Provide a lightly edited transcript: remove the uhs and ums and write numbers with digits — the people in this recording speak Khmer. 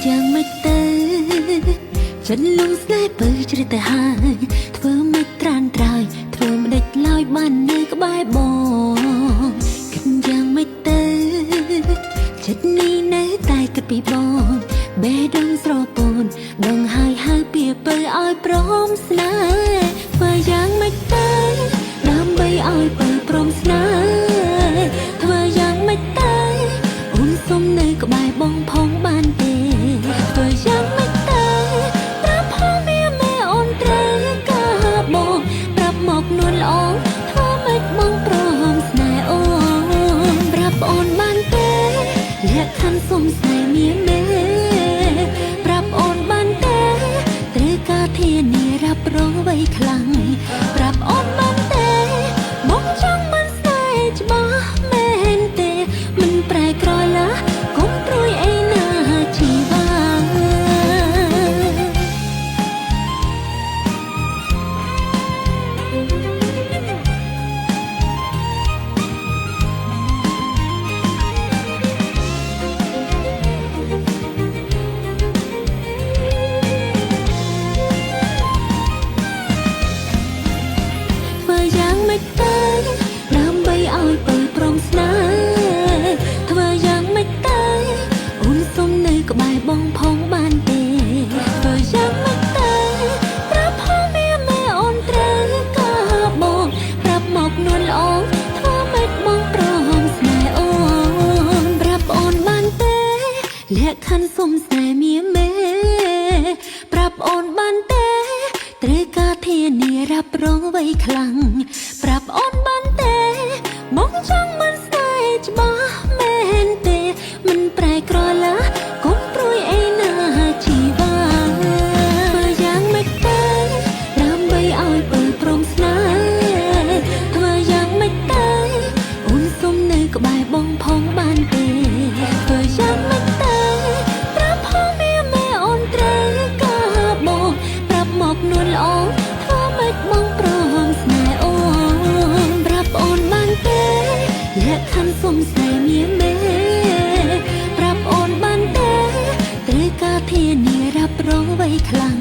យ៉ាងមិនទៅចិនលងស្នេហ៍ពើជ្រឹះទៅហើយធ្វើមិនត្រានត្រើយធ្វើមិនដេចឡើយបាននៅក្បែរបងគិតយ៉ាងមិនទៅចិត្តនេះនៅតែគិតពីបងបេះដូងស្រពោនដងហើយពីពើឲ្យព្រមស្នេហ៍ធ្វើយ៉ាងមិនទៅដើម្បីឲ្យពើព្រមស្នេហ៍ធ្វើយ៉ាងមិនទៅអូនសុំនៅក្បែរបងផងបានទេធ្វើយ៉ាងមិនទៅប្រាប់ផងវាមេអូនត្រូវការបងប្រាប់មកនួនល្អធ្វើមិនបងព្រមស្នេហ៍អូនប្រាប់អូនបានទេលក្ខខណ្ឌសុំស្នេហ៍មានមេប្រាប់អូនបានទេត្រូវការធានារ៉ាប់រងໄວខ្លាំងប្រាប់អូនបានទេមកចង់មិនស្នេហ៍ច្បាស់មែនទេមិនប្រែក្រឡាកុំព្រួយអីណាជីវាធ្វើយ៉ាងមិនទៅដើម្បីឲ្យពើព្រមស្នេហ៍ធ្វើយ៉ាងមិនទៅអូនសុំនៅក្បែរបងផងបានទេធ្វើយ៉ាងមិនទៅប្រាប់ផងវាមេអូនត្រូវការបងប្រាប់មកនួនល្អធ្វើមិនបងព្រមស្នេហ៍អូនប្រាប់អូនបានទេលក្ខខណ្ឌសុំស្នេហ៍មានមេប្រាប់អូនបានទេត្រូវការធានារ៉ាប់រងໄວខ្លាំងប្រាប់អូនបានទេមកចង់មិនស្នេហ៍ច្បាស់មែនទេមិនប្រែក្រឡាកុំព្រួយអីណាជីវាធ្វើយ៉ាងមិនទៅដើម្បីឲ្យពើព្រមស្នេហ៍ធ្វើយ៉ាងមិនទៅអូនសុំនៅក្បែរបងផងបានទេធ្វើយ៉ាងមិនទៅប្រាប់ផងវាមេអូនត្រូវការបងប្រាប់មកនួនល្អធ្វើមិនបងព្រមស្នេហ៍អូនប្រាប់អូនបានទេលក្ខខណ្ឌសុំស្នេហ៍មានមេប្រាប់អូនបានទេត្រូវការធានារ៉ាប់រងໄວខ្លាំង